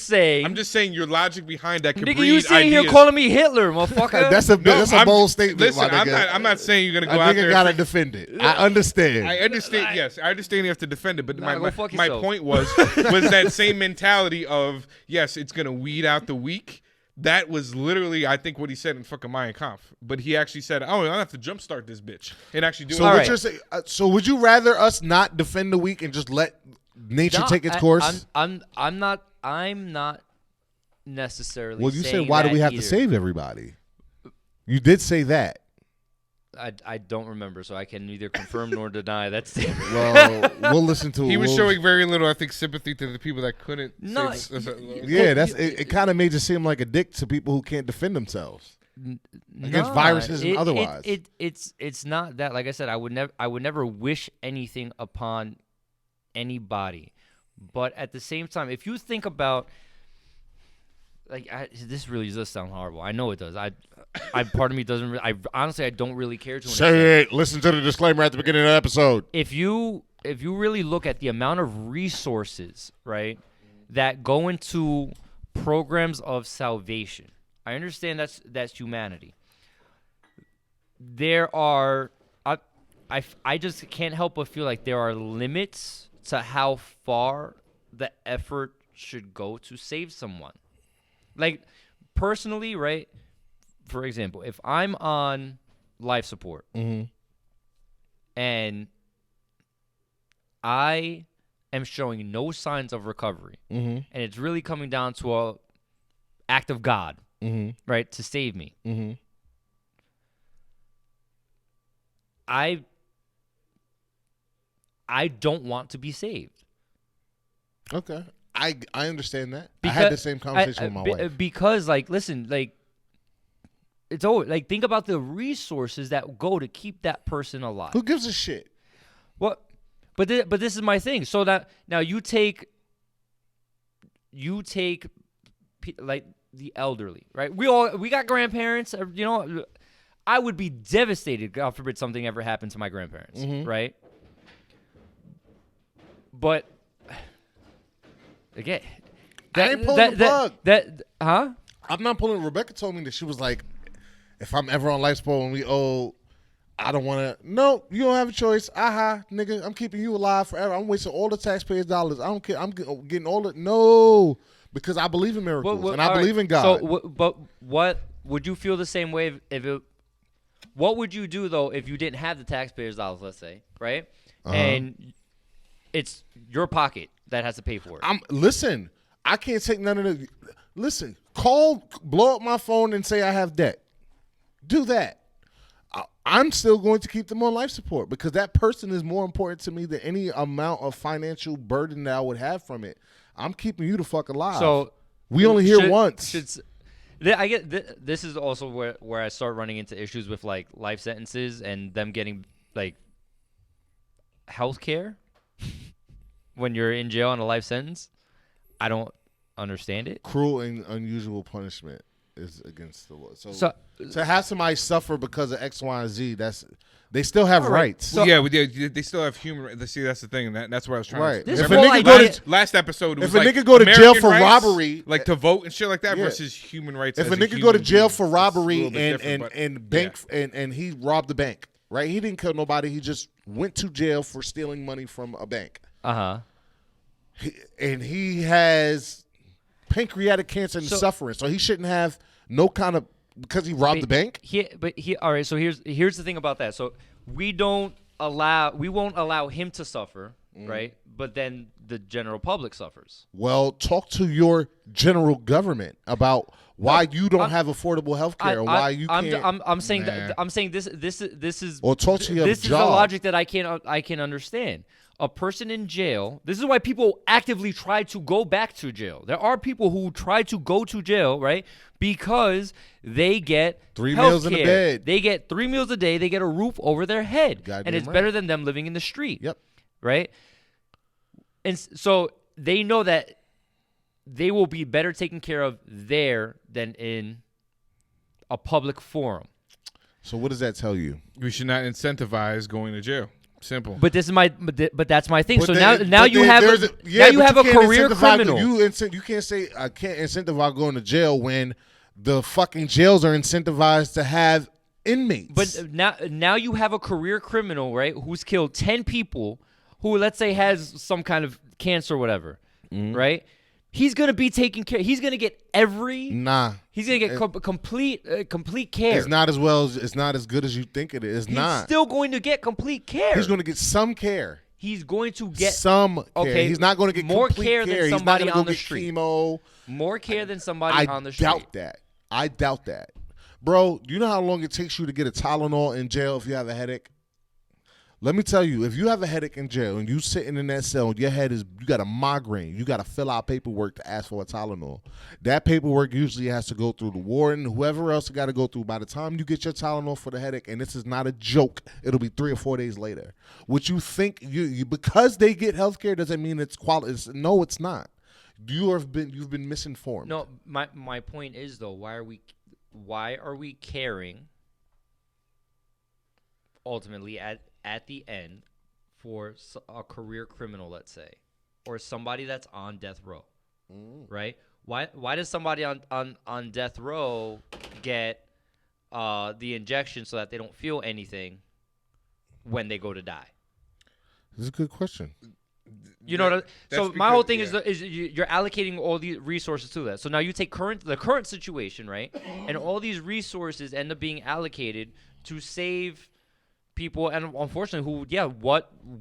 just saying your logic behind that could nigga, breed you sitting here calling me Hitler, motherfucker. That's a bold statement. Listen, I'm not saying you're gonna go out there. You gotta defend it. I understand. I understand. Yes, I understand you have to defend it. But my point was was that same mentality of yes, it's gonna weed out the weak. That was literally, I think, what he said in fucking Mein Kampf. But he actually said, "Oh, I don't have to jumpstart this bitch and actually do it." You're saying, so would you rather us not defend the weak and just let nature take its course? I'm not necessarily. Well, you saying said, why do we have either. to save everybody? You did say that. I don't remember, so I can neither confirm nor deny that statement. Well, we'll listen to it. He was showing very little, I think, sympathy to the people that couldn't. No, it kind of made you seem like a dick to people who can't defend themselves against viruses and otherwise. It's not that. Like I said, I would never wish anything upon anybody, but at the same time, if you think about this really does sound horrible. I know it does. I part of me doesn't. I honestly, I don't really care to. Say it. Listen to the disclaimer at the beginning of the episode. If you really look at the amount of resources, right, that go into programs of salvation, I understand that's humanity. There are, I just can't help but feel like there are limits to how far the effort should go to save someone. Like, personally, right, for example, if I'm on life support and I am showing no signs of recovery and it's really coming down to a act of God, right, to save me, I don't want to be saved. Okay. I understand that. I had the same conversation with my wife. Because, like, listen, like, it's always, like, think about the resources that go to keep that person alive. Who gives a shit? What? But this is my thing. So that now you take like the elderly, right? We got grandparents, you know. I would be devastated, God forbid something ever happened to my grandparents, right? But again, I ain't pulling the plug. Huh? I'm not pulling. Rebecca told me that she was like, if I'm ever on life support and we owe, I don't want to. No, you don't have a choice. Nigga, I'm keeping you alive forever. I'm wasting all the taxpayers' dollars. I don't care. I'm getting all the no, because I believe in miracles and I believe in God. So, but what would you feel the same way if it? What would you do though if you didn't have the taxpayers' dollars? Let's say, right, and it's your pocket that has to pay for it. Listen. I can't take none of the. Listen, blow up my phone and say I have debt. Do that. I'm still going to keep them on life support because that person is more important to me than any amount of financial burden that I would have from it. I'm keeping you the fuck alive. So we only hear once. I get this is also where I start running into issues with like life sentences and them getting like health care when you're in jail on a life sentence. I don't understand it. Cruel and unusual punishment is against the law. So to have somebody suffer because of X, Y, and Z, they still have rights. So, they still have human rights. See, that's the thing, and that's where I was trying to. If a nigga last episode, if a nigga go to jail for robbery, like to vote and shit like that, versus human rights. If a nigga go to jail for robbery and bank and he robbed the bank, right? He didn't kill nobody. He just went to jail for stealing money from a bank. And he has pancreatic cancer and suffering, so he shouldn't have no kind of because he robbed the bank. All right. So here's the thing about that. So we won't allow him to suffer, right? But then the general public suffers. Well, talk to your general government about why you don't have affordable health care and why you can't. I'm saying this is. Or talk to your This job. is the logic that I can understand. A person in jail, this is why people actively try to go back to jail. There are people who try to go to jail, right? Because they get 3 meals in the bed. They get 3 meals a day. They get a roof over their head. Goddamn and it's right. better than them living in the street. Yep. Right? And so they know that they will be better taken care of there than in a public forum. So what does that tell you? We should not incentivize going to jail. Simple. But this is but that's my thing. So now you have a career criminal. You can't say I can't incentivize going to jail when the fucking jails are incentivized to have inmates. But now you have a career criminal, right? Who's killed 10 people, who let's say has some kind of cancer or whatever, right? He's gonna be taken care. He's gonna get every. He's gonna get complete care. It's not as well. It's not as good as you think it is. He's still going to get complete care. He's going to get some care. He's going to get some care. Okay, he's not going to get more complete care than somebody on the street. Chemo. More care than somebody on the street. I doubt that, bro. Do you know how long it takes you to get a Tylenol in jail if you have a headache? Let me tell you, if you have a headache in jail and you sitting in that cell, your head you got a migraine, you got to fill out paperwork to ask for a Tylenol. That paperwork usually has to go through the warden, whoever else got to go through. By the time you get your Tylenol for the headache, and this is not a joke, it'll be 3 or 4 days later. What you think, because they get health care doesn't mean it's quality. No, it's not. You've been misinformed. No, my point is though, why are we caring ultimately at the end for a career criminal, let's say, or somebody that's on death row, right? Why does somebody on death row get the injection so that they don't feel anything when they go to die? This is a good question. You know, so my because, whole thing is you're allocating all these resources to that. So now you take the current situation, right, and all these resources end up being allocated to save people, and unfortunately,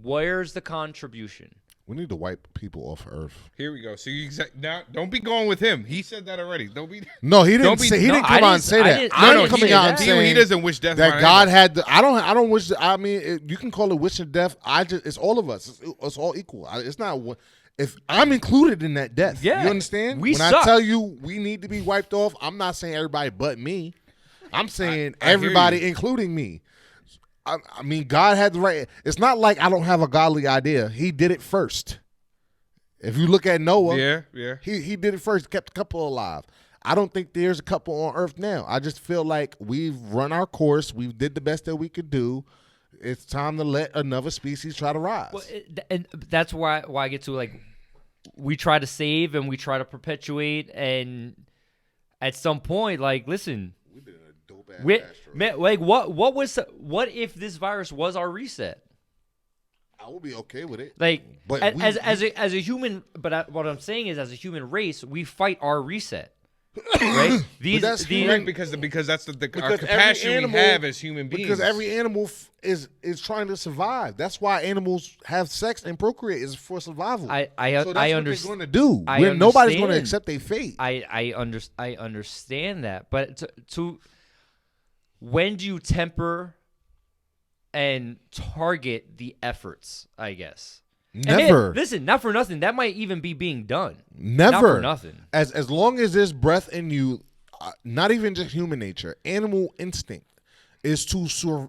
where's the contribution? We need to wipe people off Earth. Here we go. So now, don't be going with him. He said that already. Don't be. No, he didn't. He didn't come out and say that. I'm coming out and saying he doesn't wish death. That God had. I don't wish. I mean, you can call it wishing death. It's all of us. It's all equal. It's not. If I'm included in that death, yeah, you understand? When I tell you we need to be wiped off, I'm not saying everybody but me. I'm saying everybody, including me. I mean, God had the right. It's not like I don't have a godly idea. He did it first. If you look at Noah, he did it first, kept a couple alive. I don't think there's a couple on Earth now. I just feel like we've run our course. We did the best that we could do. It's time to let another species try to rise. Well, and that's why I get to, like, we try to save and we try to perpetuate, and at some point, like, listen. We did a dope ass man, like, what if this virus was our reset? I would be okay with it. Like, but as a human, but what I'm saying is, as a human race, we fight our reset. Right? That's correct, because that's our capacity we have as human beings. Because every animal is trying to survive. That's why animals have sex and procreate, is for survival. I understand. What they're going to do. Nobody's going to accept their fate. I understand that, but to when do you temper and target the efforts, I guess? Never. And listen, not for nothing. That might even be being done. Never. Not for nothing. As long as there's breath in you, not even just human nature, animal instinct is to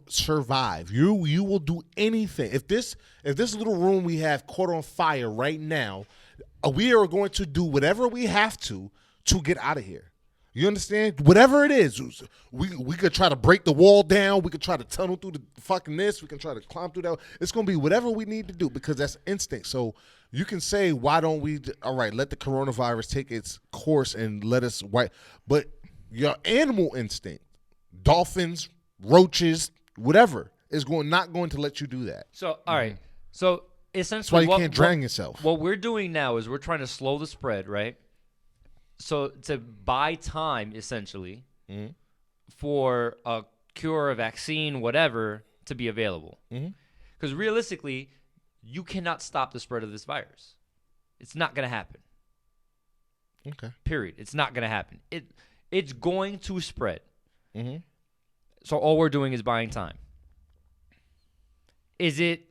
survive. You will do anything. If this little room we have caught on fire right now, we are going to do whatever we have to get out of here. You understand? Whatever it is, we could try to break the wall down. We could try to tunnel through the fucking this. We can try to climb through that. It's going to be whatever we need to do, because that's instinct. So you can say, why don't we, all right, let the coronavirus take its course and let us wipe. But your animal instinct, dolphins, roaches, whatever, is not going to let you do that. So, all right. So essentially, that's why you can't drown yourself. What we're doing now is we're trying to slow the spread, right? So to buy time, essentially, for a cure, a vaccine, whatever, to be available. Because realistically, you cannot stop the spread of this virus. It's not going to happen. Okay. Period. It's not going to happen. It's going to spread. So all we're doing is buying time. Is it?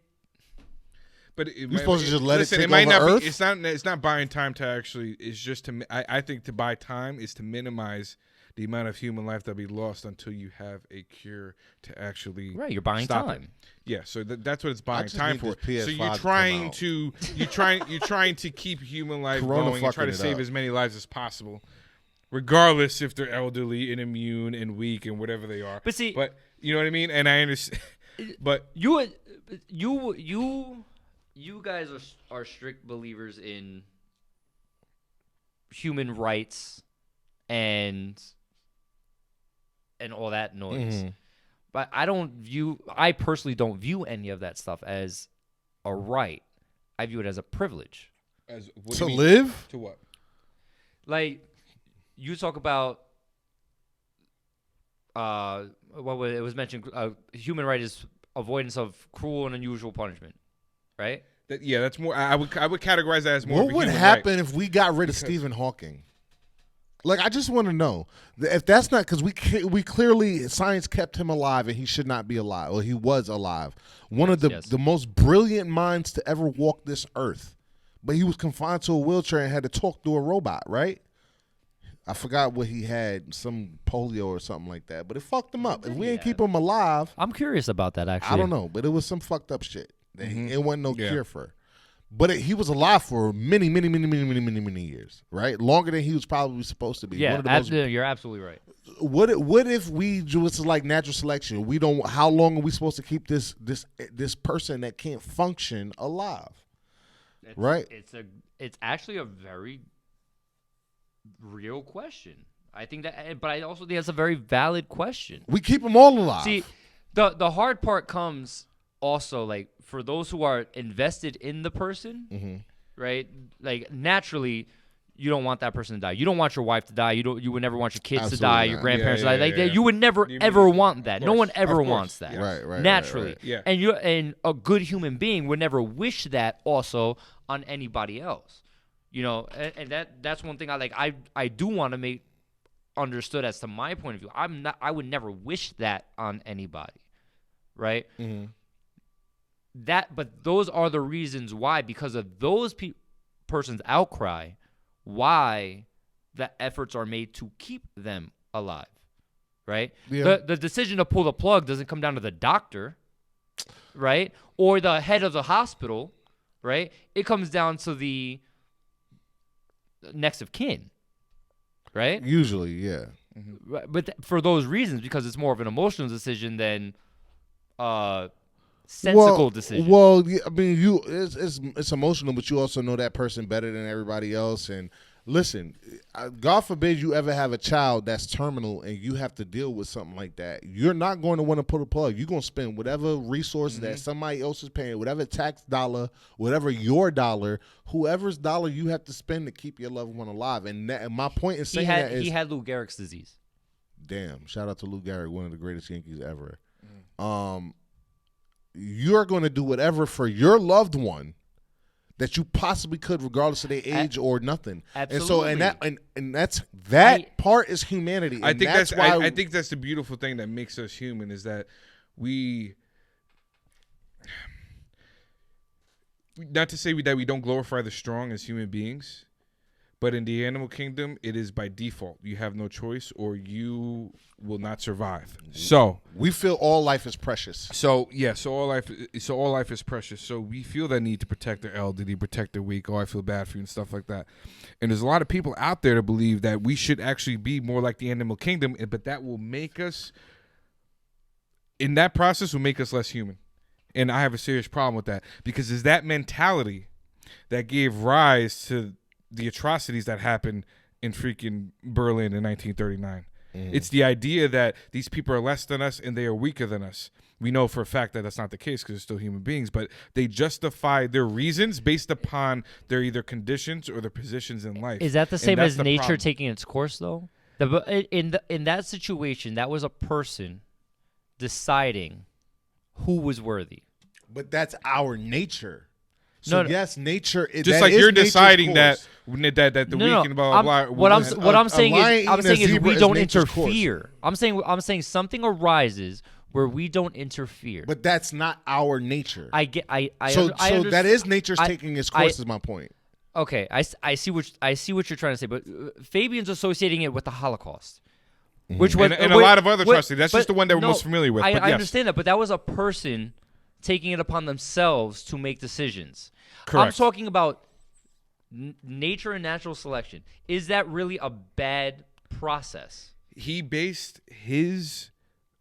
But you're supposed to just let it take might over not Earth? Be, it's not buying time to actually. It's just to. I think to buy time is to minimize the amount of human life that'll be lost until you have a cure to actually. Right, you're buying stop time. It. Yeah, so that's what it's buying time for. So you're trying to keep human life going and try to save as many lives as possible, regardless if they're elderly and immune and weak and whatever they are. But you know what I mean, and I understand. But you guys are strict believers in human rights and all that noise. But I personally don't view any of that stuff as a right. I view it as a privilege. To live? To what? Like, you talk about it was mentioned, human right is avoidance of cruel and unusual punishment. Right? That's more. I would categorize that as more. What would happen if we got rid of Stephen Hawking? Like, I just want to know if that's not, because we clearly, science kept him alive and he should not be alive. Well, he was alive. One of the most brilliant minds to ever walk this earth, but he was confined to a wheelchair and had to talk to a robot. Right? I forgot what he had, some polio or something like that, but it fucked him up. If we didn't keep him alive, I'm curious about that. Actually, I don't know, but it was some fucked up shit. It wasn't no cure for. But he was alive for many years, right? Longer than he was probably supposed to be. Yeah, One of the most, you're absolutely right. what if we do it's like natural selection? We don't. How long are we supposed to keep this person that can't function alive? Right. It's actually a very real question. I think that, but I also think that's a very valid question. We keep them all alive. See, the hard part comes also like for those who are invested in the person, right? Like naturally, you don't want that person to die. You don't want your wife to die. You would never want your kids to die, your grandparents to die. Like you would never ever want that. No one ever wants that. Right. Naturally. Right. Yeah. And a good human being would never wish that also on anybody else. You know, and that's one thing I do want to make understood as to my point of view. I would never wish that on anybody. Right? But those are the reasons why, because of those person's outcry, why the efforts are made to keep them alive, right? Yeah. The decision to pull the plug doesn't come down to the doctor, right? Or the head of the hospital, right? It comes down to the next of kin, right? Usually, yeah. But for those reasons, because it's more of an emotional decision than sensical decision. Well, yeah, I mean, it's emotional, but you also know that person better than everybody else. And listen, God forbid you ever have a child that's terminal and you have to deal with something like that. You're not going to want to pull a plug. You're going to spend whatever resources that somebody else is paying, whatever tax dollar, whatever your dollar, whoever's dollar you have to spend to keep your loved one alive. And my point in saying that is he had Lou Gehrig's disease. Damn! Shout out to Lou Gehrig, one of the greatest Yankees ever. You're going to do whatever for your loved one that you possibly could, regardless of their age or nothing. Absolutely. And so, and that's that part is humanity. And I think that's why I think that's the beautiful thing that makes us human is that we. Not to say that we don't glorify the strong as human beings, but in the animal kingdom, it is by default. You have no choice, or you will not survive. So we feel all life is precious. So all life is precious. So we feel that need to protect the elderly, protect the weak. Oh, I feel bad for you and stuff like that. And there's a lot of people out there that believe that we should actually be more like the animal kingdom, but that will make us. In that process, will make us less human. And I have a serious problem with that because it's that mentality that gave rise to the atrocities that happened in freaking Berlin in 1939. It's the idea that these people are less than us and they are weaker than us. We know for a fact that that's not the case because they're still human beings, but they justify their reasons based upon their either conditions or their positions in life. Is that the same as nature problem. taking its course, though? In that situation, that was a person deciding who was worthy. But that's our nature. So yes, nature. Just like you're deciding that the weak and blah blah blah. What I'm saying is we don't interfere. Course. I'm saying something arises where we don't interfere. But that's not our nature. So that is nature's taking its course. Is my point. Okay, I see what you're trying to say, but Fabian's associating it with the Holocaust, which was and a lot of other atrocities. That's just the one that we're most familiar with. I understand that, but that was a person taking it upon themselves to make decisions. Correct. I'm talking about nature and natural selection. Is that really a bad process? He based his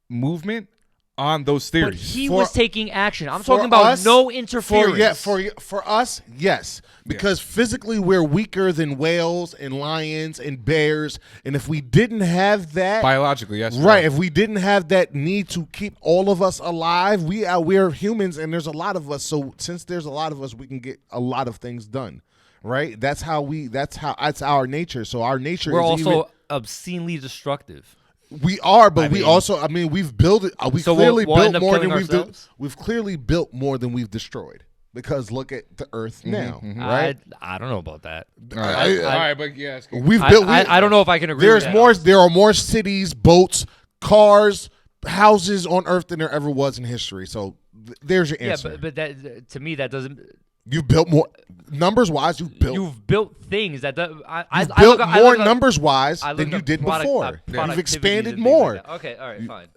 movement on those theories. But he was taking action. I'm talking about no interference. For us, yes. Because physically we're weaker than whales and lions and bears. And if we didn't have that... Biologically, yes. Right. If we didn't have that need to keep all of us alive, we're humans and there's a lot of us. So since there's a lot of us, we can get a lot of things done. Right? That's our nature. So our nature we're is also obscenely destructive. We are, but we've built it. We've clearly built more than we've destroyed. Because look at the Earth now, right? I don't know about that. All right, but yes, I don't know if I can agree. There's more. There are more cities, boats, cars, houses on Earth than there ever was in history. So there's your answer. Yeah, but that to me that doesn't. You've built more numbers wise. You've built things that built more numbers wise than you did before. You've expanded more. Okay, all right, fine.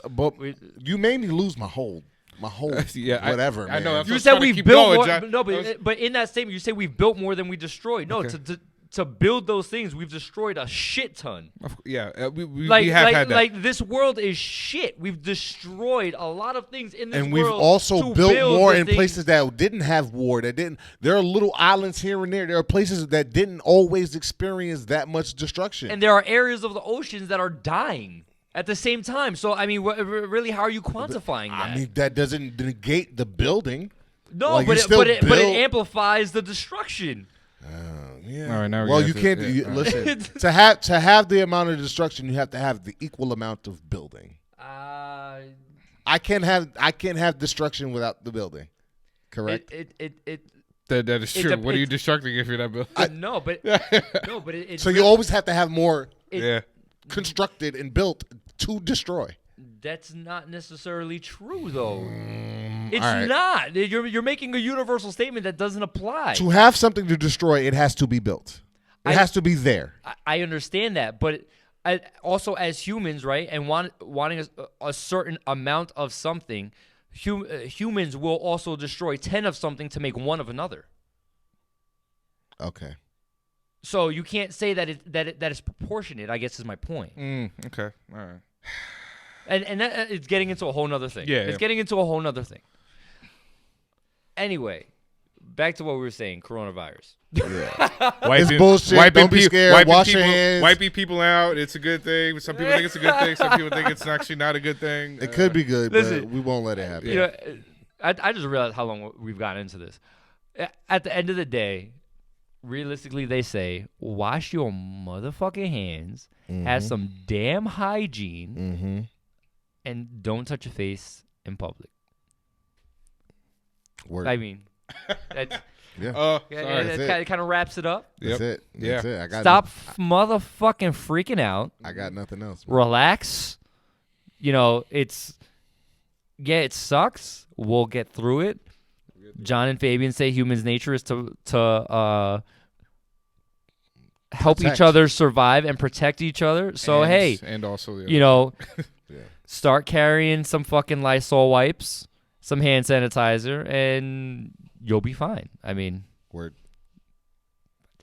But you made me lose my hold. my whole Yeah, whatever. I know. man. I'm You just said trying to we've keep built going, more. John. No, but in that statement, you say we've built more than we destroyed. No, to build those things, we've destroyed a shit ton. Yeah, we Like, have had that. like this world is shit. We've destroyed a lot of things in this And world. we've also to built build more the in things. places that didn't have war. That didn't. There are little islands here and there. There are places that didn't always experience that much destruction. And there are areas of the oceans that are dying at the same time. So I mean, really, how are you quantifying that? I mean, that doesn't negate the building. no, like, but you it, still but it build- amplifies the destruction. Yeah. All right, now we're well, gonna you have can't. to- You, yeah, listen, to have the amount of destruction, you have to have the equal amount of building. I can't have destruction without the building. Correct. That is it true. dep- What are you it- destructing if you're not building? no, but it's So you always have to have more Yeah. constructed and built to destroy. That's not necessarily true, though. It's all right. not. You're making a universal statement that doesn't apply. To have something to destroy, it has to be built. It has to be there. I understand that, but also as humans, right, and wanting a certain amount of something, humans will also destroy 10 of something to make one of another. Okay. So you can't say that it's proportionate, I guess is my point. Okay. All right. And that, it's getting into a whole nother thing. Yeah, It's yeah. getting into a whole nother thing. Anyway, back to what we were saying, coronavirus. It's bullshit. Don't be scared. Wash your hands. Wiping people out. It's a good thing. Some people think it's a good thing. Some people think it's actually not a good thing. It could be good, Listen, but we won't let it happen. You know, I just realized how long we've gotten into this. At the end of the day, realistically, they say, wash your motherfucking hands, have some damn hygiene, and don't touch your face in public. Word. I mean, that's, yeah. Sorry. that kind of wraps it up. That's Yep. it. That's it. I got Stop motherfucking freaking out. I got nothing else. Man. Relax. You know, it sucks. We'll get through it. John and Fabian say humans' nature is to help Protect. each other survive and protect each other. So hey, and also you know, Yeah. start carrying some fucking Lysol wipes, some hand sanitizer, and you'll be fine. I mean, Word.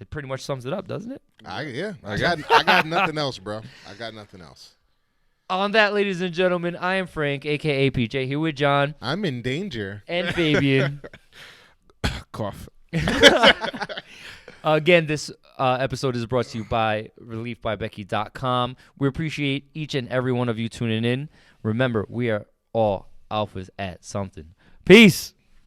it pretty much sums it up, doesn't it? I got nothing else, bro. I got nothing else. On that, ladies and gentlemen, I am Frank, aka PJ, here with John I'm in danger. and Fabian. cough. Again, this episode is brought to you by reliefbybecky.com. We appreciate each and every one of you tuning in. Remember, we are all alphas at something. Peace.